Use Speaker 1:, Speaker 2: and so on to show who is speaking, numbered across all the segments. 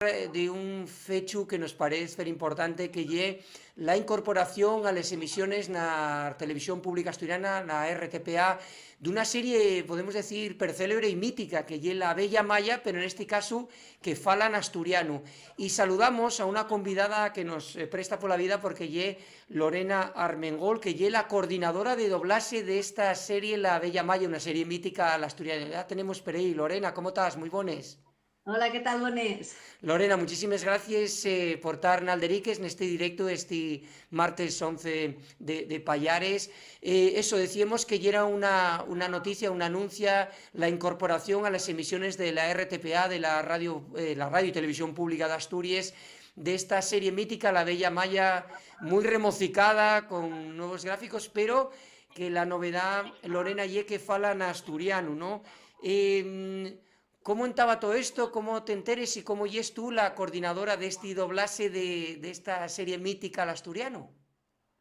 Speaker 1: de un fechu que nos parece importante que lle la incorporación a las emisiones na televisión pública asturiana, na RTPA, d'una serie, podemos decir, percélebre y mítica, que lle la Bella Maya, pero en este caso que fala en asturiano. Y saludamos a una convidada que nos presta por la vida porque lle Lorena Armengol, que lle la coordinadora de doblaje de esta serie La Bella Maya, una serie mítica a la asturiana. Ya tenemos por ahí. Lorena, ¿cómo estás? Muy bones.
Speaker 2: Hola, ¿qué tal, Bones?
Speaker 1: Lorena, muchísimas gracias por estar en Alderiques en este directo, este martes 11 de Payares. Eso, decíamos que ya era una noticia, una anuncia, la incorporación a las emisiones de la RTPA, de la radio y televisión pública de Asturias, de esta serie mítica, La Bella Maya, muy remocicada, con nuevos gráficos, pero que la novedad, Lorena, ye que fala en asturiano, ¿no? ¿Cómo estaba todo esto? ¿Cómo te enteres y cómo es tú la coordinadora de este doblaje de esta serie mítica al asturiano?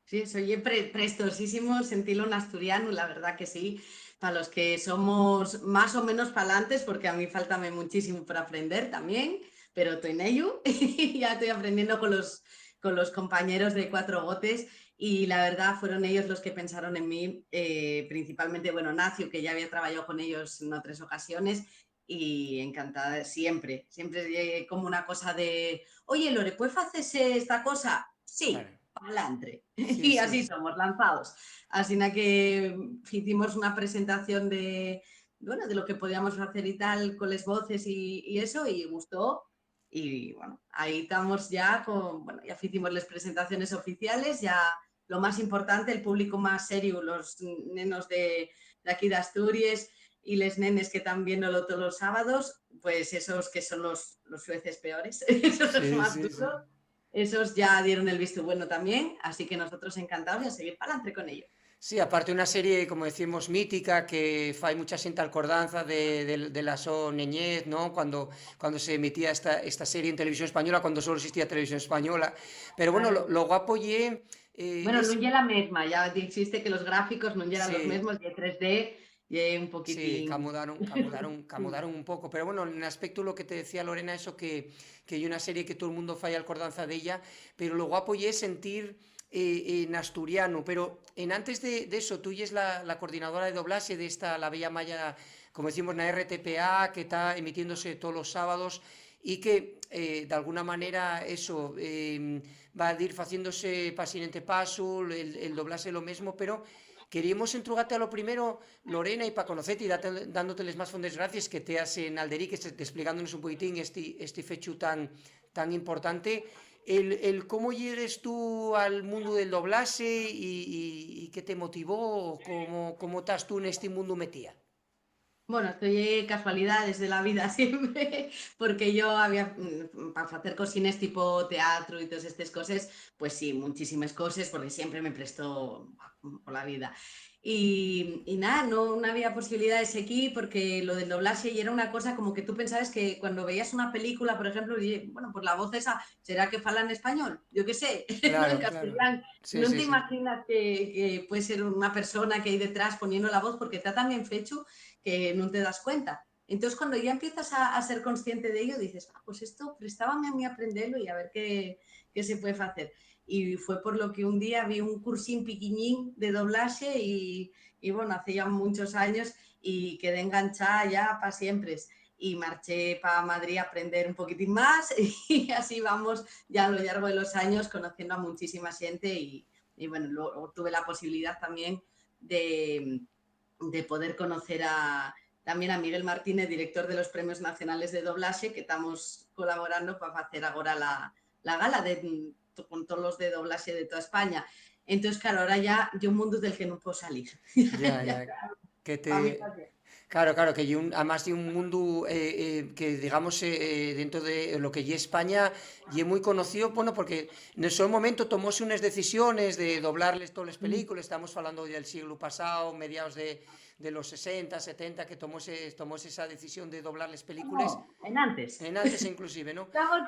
Speaker 2: Sí, soy prestosísimo sentirlo en asturiano, la verdad que sí. Para los que somos más o menos falantes, porque a mí faltame muchísimo por aprender también, pero estoy en ello y ya estoy aprendiendo con los compañeros de Cuatro Gotes y la verdad fueron ellos los que pensaron en mí, principalmente, bueno, Nacio, que ya había trabajado con ellos en otras ocasiones y encantada siempre como una cosa de, oye, Lore, ¿puedes hacerse esta cosa?
Speaker 1: Claro.
Speaker 2: Sí, pa'lante.
Speaker 1: Sí,
Speaker 2: Y
Speaker 1: sí.
Speaker 2: así somos, lanzados. Así que hicimos una presentación bueno, de lo que podíamos hacer y tal con las voces y eso, y gustó. Y bueno, ahí estamos ya bueno, ya hicimos las presentaciones oficiales, ya lo más importante, el público más serio, los nenos de aquí de Asturias y les nenes que están viéndolo todos los sábados, pues esos que son los jueces peores, esos los
Speaker 1: Sí,
Speaker 2: más
Speaker 1: sí, sí.
Speaker 2: duros, esos ya dieron el visto bueno también, así que nosotros encantados de seguir para adelante con ello.
Speaker 1: Sí, aparte una serie, como decimos, mítica, que fai mucha xente alcordanza de la so neñez, ¿no? Cuando se emitía esta serie en televisión española, cuando solo existía televisión española. Pero bueno,
Speaker 2: Claro.
Speaker 1: lo guapo ye,
Speaker 2: Bueno, non lle la mesma, ya existe que los gráficos non eran los
Speaker 1: sí,
Speaker 2: mesmos, y 3D y un
Speaker 1: sí,
Speaker 2: poquitín.
Speaker 1: camudaron un poco, pero bueno, en aspecto lo que te decía Lorena, eso que hay una serie que todo el mundo falla acordanza de ella, pero lo guapo y es sentir en asturiano, pero en antes de eso, tú y es la coordinadora de doblaje de esta La Bella Maya, como decimos, la RTPA, que está emitiéndose todos los sábados y que de alguna manera eso va a ir haciéndose pasinente paso, el doblaje lo mismo, pero queríamos entrugarte a lo primero, Lorena, y para conocerte y dándoteles más fondes gracias que te hacen Alderic, explicándonos un poquitín este fechu tan importante. El cómo llegues tú al mundo del doblaje y qué te motivó, cómo estás tú en este mundo metida.
Speaker 2: Bueno, estoy casualidades de la vida siempre, porque yo había, para hacer cosines tipo teatro y todas estas cosas, pues sí, muchísimas cosas, porque siempre me prestó por la vida. Y nada, no había posibilidades aquí porque lo del doblaje y era una cosa como que tú pensabas que cuando veías una película, por ejemplo, y, bueno, pues la voz esa, ¿será que fala en español? Yo qué sé, no en
Speaker 1: Claro, claro.
Speaker 2: castellano.
Speaker 1: Sí,
Speaker 2: No
Speaker 1: sí,
Speaker 2: te
Speaker 1: sí.
Speaker 2: imaginas que puede ser una persona que hay detrás poniendo la voz porque está tan bien fecho que no te das cuenta. Entonces, cuando ya empiezas a ser consciente de ello, dices, pues esto prestábame a mí aprenderlo y a ver qué se puede hacer. Y fue por lo que un día vi un cursín piquiñín de doblaje y bueno, hace ya muchos años y quedé enganchada ya para siempre. Y marché para Madrid a aprender un poquitín más y así vamos ya a lo largo de los años conociendo a muchísima gente y bueno, luego tuve la posibilidad también de poder conocer también a Miguel Martínez, director de los Premios Nacionales de Doblaje, que estamos colaborando para hacer ahora la gala con todos los de doblaje de toda España. Entonces, claro, ahora ya yo un mundo del que no puedo salir.
Speaker 1: Ya,
Speaker 2: Ya,
Speaker 1: ya. Que
Speaker 2: para mí
Speaker 1: te,
Speaker 2: también.
Speaker 1: Claro, claro, que además de un mundo que, digamos, dentro de lo que es España, y es muy conocido, bueno, porque en ese momento tomóse unas decisiones de doblarles todas las películas, estamos hablando del siglo pasado, mediados de los 60, 70, que tomóse esa decisión de doblar las películas,
Speaker 2: No, en antes.
Speaker 1: en antes inclusive, ¿no?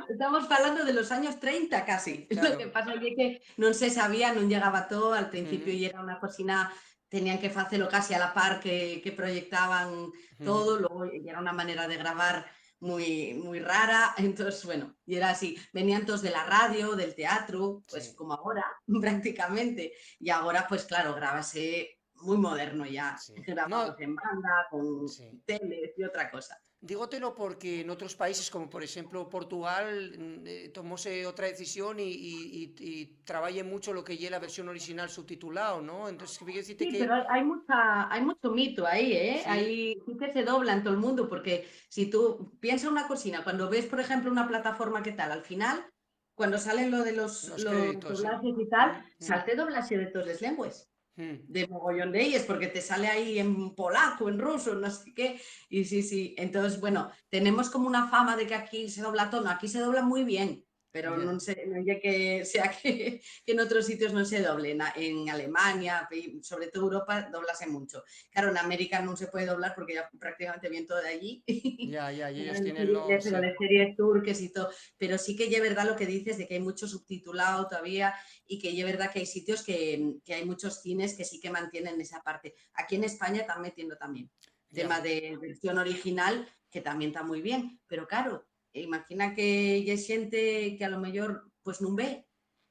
Speaker 2: Estamos hablando de los años 30 casi. Lo que
Speaker 1: Claro.
Speaker 2: pasa es que no se sabía, no llegaba todo. Al principio
Speaker 1: Ujú,
Speaker 2: y era una cocina, tenían que hacerlo casi a la par que proyectaban
Speaker 1: ujú.
Speaker 2: todo. Luego ya era una manera de grabar muy rara. Entonces, bueno, y era así. Venían todos de la radio, del teatro, pues
Speaker 1: Sí,
Speaker 2: como ahora, prácticamente. Y ahora, pues claro, grábase muy moderno ya.
Speaker 1: sí.
Speaker 2: Grabamos
Speaker 1: No,
Speaker 2: en banda, con
Speaker 1: sí.
Speaker 2: teles y otra cosa.
Speaker 1: Dígotelo porque en otros países, como por ejemplo Portugal, tomóse otra decisión y traballe mucho lo que lle la versión original subtitulado, ¿no? Entonces, quiero decirte
Speaker 2: Sí,
Speaker 1: que
Speaker 2: pero hay mucho mito ahí, ¿eh?
Speaker 1: sí,
Speaker 2: Ahí sí que se dobla en todo el mundo, porque si tú piensas una cocina, cuando ves, por ejemplo, una plataforma que tal, al final, cuando salen lo de
Speaker 1: los
Speaker 2: los
Speaker 1: créditos, sí.
Speaker 2: doblajes y tal,
Speaker 1: Mm, mm,
Speaker 2: salte doblaje de todas las lenguas,
Speaker 1: mm.
Speaker 2: de mogollón de ellas, porque te sale ahí en polaco, en ruso, no sé qué. Y sí, sí. Entonces, bueno, tenemos como una fama de que aquí se dobla todo, no, aquí se dobla muy bien, pero
Speaker 1: Ya,
Speaker 2: no sé, no es que sea que en otros sitios no se doble. En Alemania, sobre todo Europa, doblase mucho. Claro, en América no se puede doblar porque ya prácticamente viene todo de allí.
Speaker 1: ya, y ellos
Speaker 2: Eran
Speaker 1: tienen lo,
Speaker 2: pero
Speaker 1: sí,
Speaker 2: de series turques y todo. Pero sí que es verdad lo que dices de que hay mucho subtitulado todavía y que es verdad que hay sitios que hay muchos cines que sí que mantienen esa parte. Aquí en España están metiendo también
Speaker 1: ya,
Speaker 2: tema de versión original, que también está muy bien, pero claro, imagina que hay gente que a lo mejor pues no ve,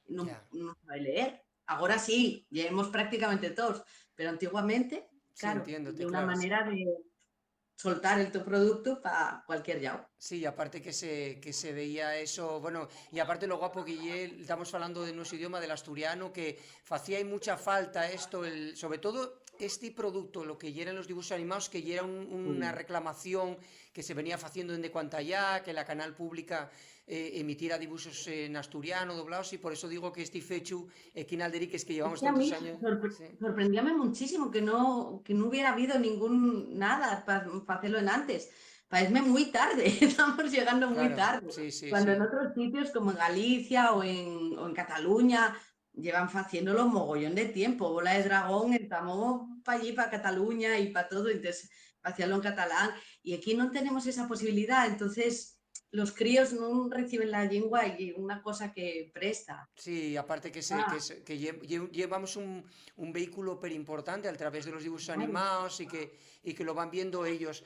Speaker 1: ya.
Speaker 2: no sabe leer. Ahora sí, llevemos prácticamente todos, pero antiguamente,
Speaker 1: Sí,
Speaker 2: claro,
Speaker 1: entiéndote,
Speaker 2: de una
Speaker 1: claro.
Speaker 2: manera de soltar el tu producto para cualquier lado.
Speaker 1: Sí, y aparte que se veía eso, bueno, y aparte lo guapo que estamos hablando de nuestro idioma, del asturiano, que hacía mucha falta esto, sobre todo este producto, lo que ya eran los dibujos animados, que ya era una
Speaker 2: Sí.
Speaker 1: reclamación que se venía haciendo desde cuanta allá, que la canal pública emitiera dibujos en asturiano, doblados, y por eso digo que este fechu, aquí en Alderiques, que
Speaker 2: Es
Speaker 1: llevamos
Speaker 2: que a
Speaker 1: tantos
Speaker 2: mí
Speaker 1: años, sí,
Speaker 2: sorprendíame muchísimo que no hubiera habido ningún nada para hacerlo en antes. Parece muy tarde, estamos llegando muy
Speaker 1: claro,
Speaker 2: tarde.
Speaker 1: sí, sí,
Speaker 2: Cuando en
Speaker 1: sí,
Speaker 2: otros sitios como en Galicia o en Cataluña llevan haciéndolo mogollón de tiempo. Bola de
Speaker 1: sí.
Speaker 2: Dragón, estamos para allí, para Cataluña y para todo, entonces para hacerlo en catalán. Y aquí no tenemos esa posibilidad, entonces los críos no reciben la lengua y una cosa que presta.
Speaker 1: Sí, aparte
Speaker 2: Ah,
Speaker 1: que llevamos un vehículo per importante a través de los dibujos
Speaker 2: claro.
Speaker 1: animados y que lo van viendo ellos.